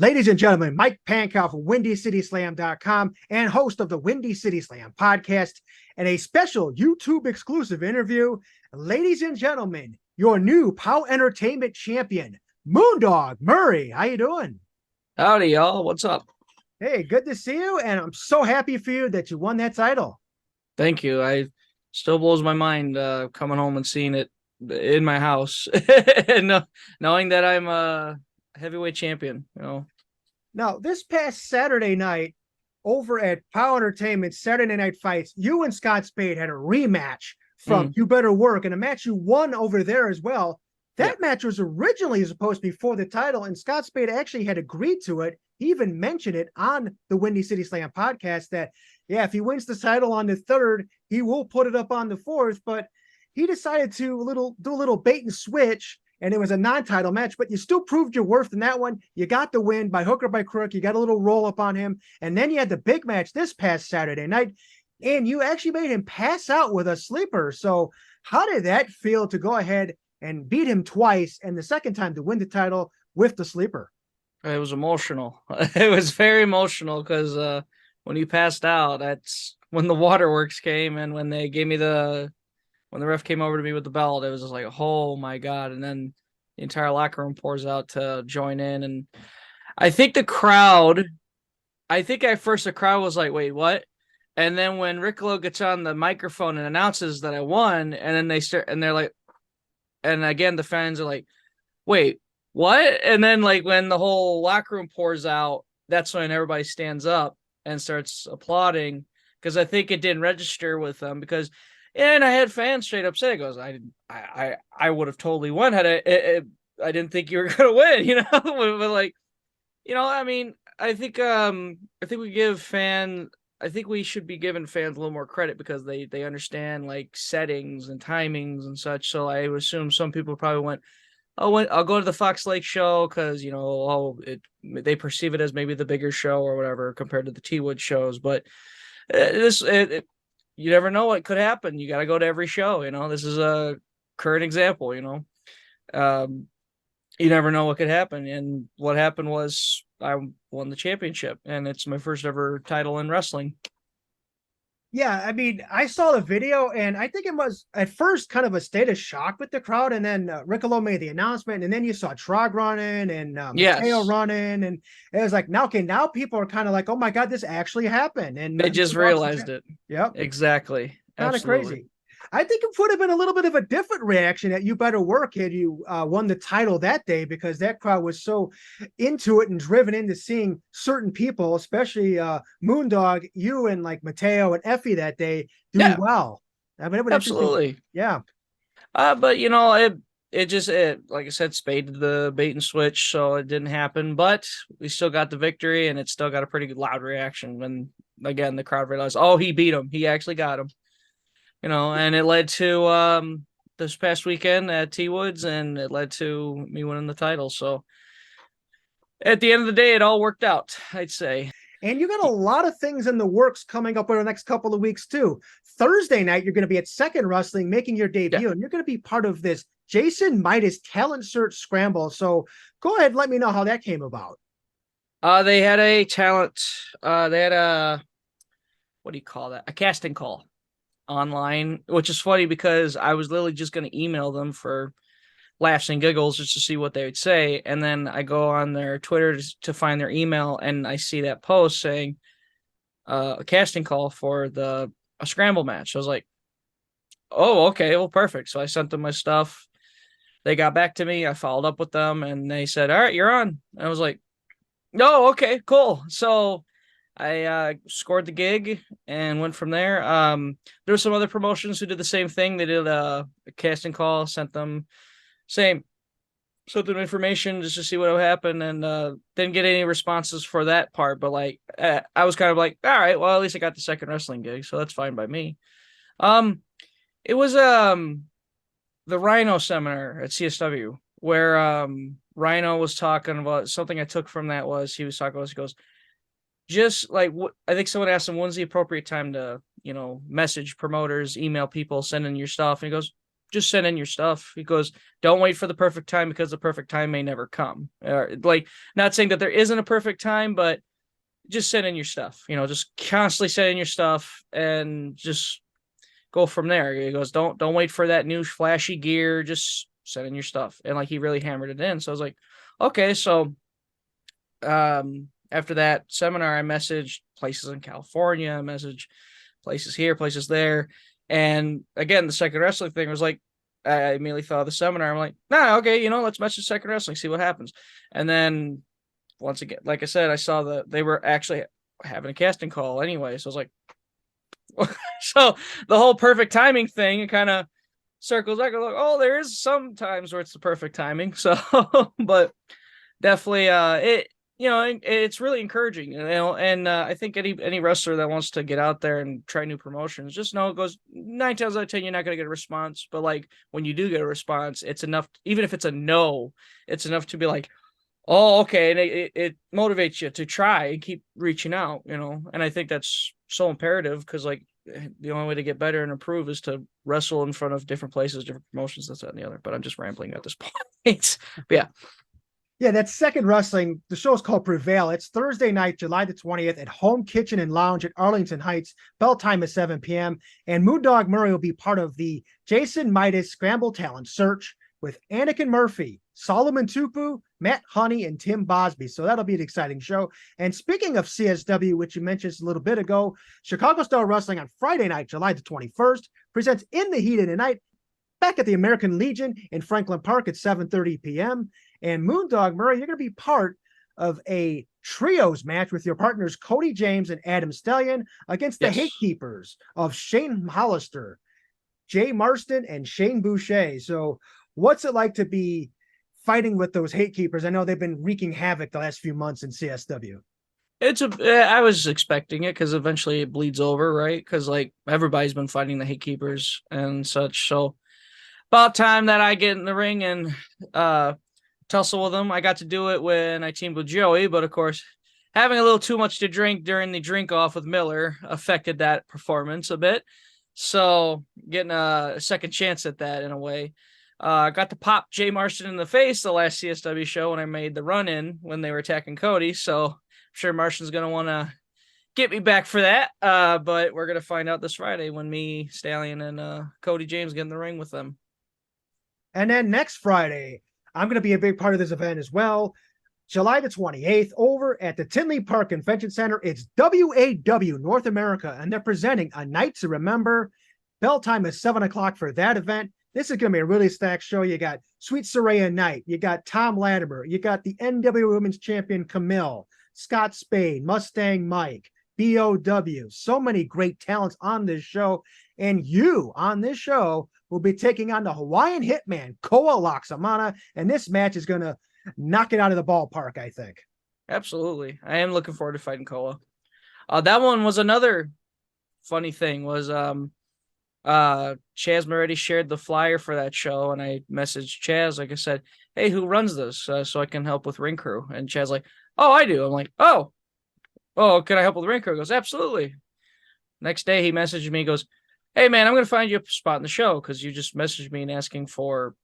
Ladies and gentlemen, Mike Pankow from WindyCitySlam.com and host of the Windy City Slam podcast and a special YouTube exclusive interview. Ladies and gentlemen, your new POW Entertainment champion, Moondog Murray. How you doing? Howdy, y'all. What's up? Hey, good to see you, and I'm so happy for you that you won that title. Thank you. I still blows my mind coming home and seeing it in my house and knowing that I'm a heavyweight champion. Now, this past Saturday night over at POW Entertainment Saturday Night Fights, you and Scott Spade had a rematch from You Better Work, and a match you won over there as well. That match was originally supposed to be for the title, and Scott Spade actually had agreed to it. He even mentioned it on the Windy City Slam podcast that, if he wins the title on the 3rd, he will put it up on the 4th, but he decided to do a little bait and switch, and it was a non-title match, but you still proved your worth in that one. You got the win by hook or by crook. You got a little roll up on him, and then you had the big match this past Saturday night, and you actually made him pass out with a sleeper. So how did that feel to go ahead and beat him twice, and the second time to win the title with the sleeper? It was emotional. It was very emotional because when you passed out, that's when the waterworks came, and when they gave me when the ref came over to me with the belt, it was just like, oh my God. And then the entire locker room pours out to join in. And I think the crowd was like, wait, what? And then when Riccolo gets on the microphone and announces that I won, and then they're like, and again, the fans are like, wait, what? And then like when the whole locker room pours out, that's when everybody stands up and starts applauding, because I think it didn't register with them, because and I had fans straight up say, it goes, I would have totally won had I didn't think you were gonna win, but like, I mean, I think we should be giving fans a little more credit, because they understand like settings and timings and such. So I would assume some people probably went, oh, I'll go to the Fox Lake show because they perceive it as maybe the bigger show or whatever compared to the T-Wood shows. But you never know what could happen. You got to go to every show. This is a current example. You never know what could happen. And what happened was I won the championship, and it's my first ever title in wrestling. Yeah, I mean, I saw the video, and I think it was at first kind of a state of shock with the crowd, and then Riccolo made the announcement, and then you saw Trog running and Mateo running, and it was like, now people are kind of like, oh my God, this actually happened, and they just realized it. Yep, exactly. Kind of crazy. I think it would have been a little bit of a different reaction at You Better Work had you won the title that day, because that crowd was so into it and driven into seeing certain people, especially Moondog, you and like Mateo and Effie that day do well. I mean, absolutely. Yeah. But it like I said, Spade did the bait and switch, so it didn't happen, but we still got the victory, and it still got a pretty good loud reaction when, again, the crowd realized, oh, he beat him. He actually got him. And it led to this past weekend at T-Woods, and it led to me winning the title. So at the end of the day, it all worked out, I'd say. And you got a lot of things in the works coming up over the next couple of weeks, too. Thursday night, you're going to be at Second Wrestling making your debut, and you're going to be part of this Jason Midas Talent Search Scramble. So go ahead and let me know how that came about. They had a talent, they had a, what do you call that? A casting call online, which is funny because I was literally just going to email them for laughs and giggles just to see what they would say. And then I go on their Twitter to find their email, and I see that post saying a casting call for a scramble match. I was like, oh, okay, well, perfect. So I sent them my stuff. They got back to me. I followed up with them, and they said, all right, you're on. And I was like, no, okay, cool. So I scored the gig and went from there. There were some other promotions who did the same thing. They did a casting call, sent them information just to see what would happen, and didn't get any responses for that part. But like, I was kind of like, all right, well, at least I got the second wrestling gig, so that's fine by me. It was the Rhino seminar at CSW where Rhino was talking about something I took from that was he goes, just like I think someone asked him, when's the appropriate time to, message promoters, email people, send in your stuff. And he goes, just send in your stuff. He goes, don't wait for the perfect time because the perfect time may never come. Like, not saying that there isn't a perfect time, but just send in your stuff. Just constantly send in your stuff and just go from there. He goes, don't wait for that new flashy gear. Just send in your stuff. And like, he really hammered it in. So I was like, okay. So after that seminar, I messaged places in California, I messaged places here, places there. And again, the Second Wrestling thing was like, I immediately thought of the seminar. I'm like, nah, okay, let's message Second Wrestling, see what happens. And then once again, like I said, I saw that they were actually having a casting call anyway. So I was like, so the whole perfect timing thing, it kind of circles back. Like, oh, there is some times where it's the perfect timing. So, but definitely, it's really encouraging, and I think any wrestler that wants to get out there and try new promotions, just know it goes 9 times out of 10, you're not going to get a response. But like, when you do get a response, it's enough, even if it's a no, it's enough to be like, oh, okay. And it motivates you to try and keep reaching out, and I think that's so imperative because like the only way to get better and improve is to wrestle in front of different places, different promotions, this, that, and the other. But I'm just rambling at this point. But yeah. Yeah, that's Second Wrestling. The show is called Prevail. It's Thursday night, July the 20th at Home Kitchen and Lounge at Arlington Heights. Bell time is 7 p.m. And Moondog Murray will be part of the Jason Midas Scramble Talent Search with Anakin Murphy, Solomon Tupu, Matt Honey, and Tim Bosby. So that'll be an exciting show. And speaking of CSW, which you mentioned a little bit ago, Chicago Star Wrestling on Friday night, July the 21st, presents In the Heat of the Night back at the American Legion in Franklin Park at 7:30 p.m. And Moondog Murray, you're going to be part of a trios match with your partners Cody James and Adam Stallion against the Hate Keepers of Shane Hollister, Jay Marston, and Shane Boucher. So what's it like to be fighting with those Hate Keepers? I know they've been wreaking havoc the last few months in CSW. I was expecting it because eventually it bleeds over, right? Because like everybody's been fighting the Hate Keepers and such. So about time that I get in the ring and tussle with them. I got to do it when I teamed with Joey, but of course, having a little too much to drink during the drink off with Miller affected that performance a bit. So getting a second chance at that in a way. I got to pop Jay Marston in the face the last CSW show when I made the run in when they were attacking Cody. So I'm sure Marston's going to want to get me back for that. But we're going to find out this Friday when me, Stallion, and Cody James get in the ring with them. And then next Friday, I'm going to be a big part of this event as well. July the 28th, over at the Tinley Park Convention Center, it's WAW North America, and they're presenting A Night to Remember. Bell time is 7 o'clock for that event. This is going to be a really stacked show. You got Sweet Saraya Knight, you got Tom Latimer, you got the NWA Women's Champion Camille, Scott Spade, Mustang Mike, POWW. So many great talents on this show. And you on this show will be taking on the Hawaiian Hitman, Koa Laxamana, and this match is going to knock it out of the ballpark, I think. Absolutely. I am looking forward to fighting Koa. That one was another funny thing was Chaz Moretti shared the flyer for that show, and I messaged Chaz, like I said, hey, who runs this? So I can help with ring crew. And Chaz like, oh, I do. I'm like, oh, can I help with ring crew? He goes, absolutely. Next day he messaged me, he goes, hey man, I'm going to find you a spot in the show because you just messaged me and asking for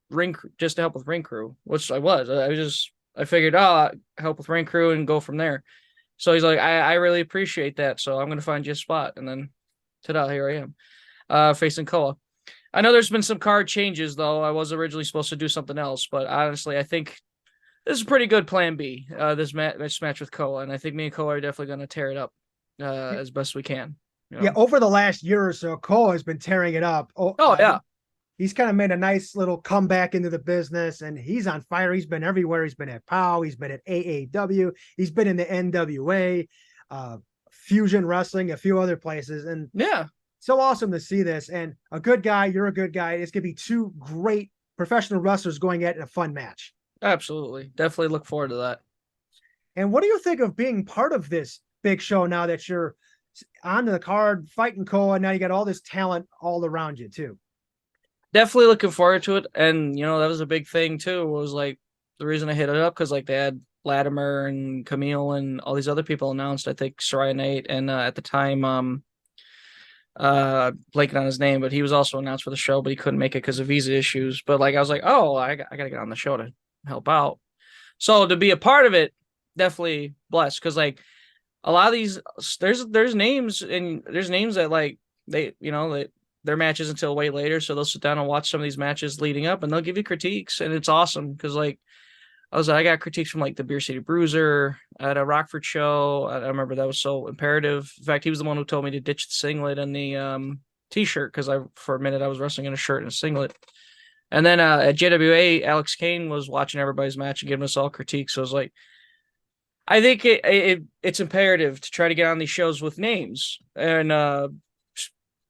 ring crew, just to help with ring crew, which I was. I figured, help with ring crew and go from there. So he's like, I really appreciate that. So I'm going to find you a spot. And then, ta-da, here I am, facing Koa. I know there's been some card changes, though. I was originally supposed to do something else, but honestly, I think this is a pretty good plan B, this match with Koa. And I think me and Koa are definitely going to tear it up as best we can. Yeah, over the last year or so, Koa has been tearing it up. Yeah. He's kind of made a nice little comeback into the business, and he's on fire. He's been everywhere. He's been at POW. He's been at AAW. He's been in the NWA, Fusion Wrestling, a few other places. And yeah, so awesome to see this. And a good guy, you're a good guy. It's going to be two great professional wrestlers going at it in a fun match. Absolutely. Definitely look forward to that. And what do you think of being part of this big show now that you're on the card fighting Koa? Now you got all this talent all around you too. Definitely looking forward to it. And that was a big thing too. It was like the reason I hit it up because like they had Latimer and Camille and all these other people announced. I think Saraya Nate and at the time blanking on his name, but he was also announced for the show, but he couldn't make it because of visa issues. But like I was like, oh, I gotta get on the show to help out. So to be a part of it, definitely blessed, because like a lot of these, there's names, and there's names that like they, their matches until way later, so they'll sit down and watch some of these matches leading up, and they'll give you critiques, and it's awesome because like I got critiques from like the Beer City Bruiser at a Rockford show. I remember that was so imperative. In fact, he was the one who told me to ditch the singlet and the t-shirt, because for a minute I was wrestling in a shirt and a singlet. And then at JWA, Alex Kane was watching everybody's match and giving us all critiques. So I was like, I think it's imperative to try to get on these shows with names and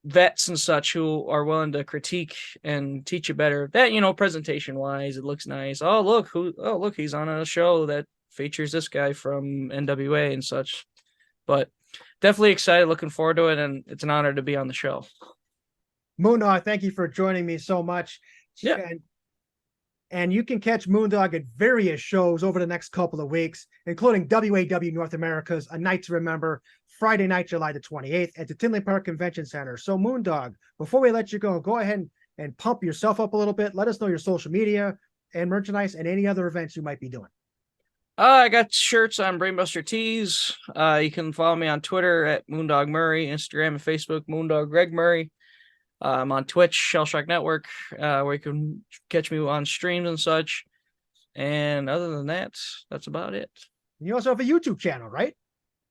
vets and such who are willing to critique and teach you better. That, presentation wise, it looks nice. Oh look, he's on a show that features this guy from NWA and such. But definitely excited, looking forward to it, and it's an honor to be on the show. Moondog, thank you for joining me so much. Yeah. And you can catch Moondog at various shows over the next couple of weeks, including WAW North America's A Night to Remember, Friday night, July the 28th at the Tinley Park Convention Center. So Moondog, before we let you go ahead and pump yourself up a little bit. Let us know your social media and merchandise and any other events you might be doing. I got shirts on Brainbuster Tees. You can follow me on Twitter at Moondog Murray, Instagram and Facebook, Moondog Greg Murray. I'm on Twitch, Shellshock Network, where you can catch me on streams and such. And other than that, that's about it. You also have a YouTube channel, right?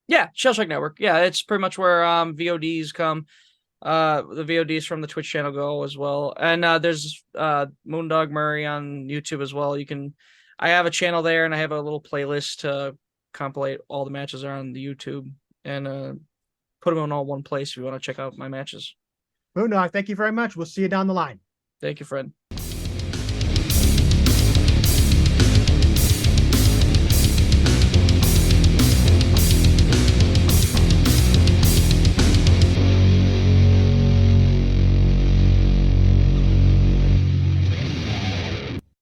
Yeah, Shellshock Network. Yeah, it's pretty much where VODs come. The VODs from the Twitch channel go as well. And there's Moondog Murray on YouTube as well. I have a channel there, and I have a little playlist to compilate all the matches that are on the YouTube and put them in all one place if you want to check out my matches. Moondog, thank you very much. We'll see you down the line. Thank you, Fred.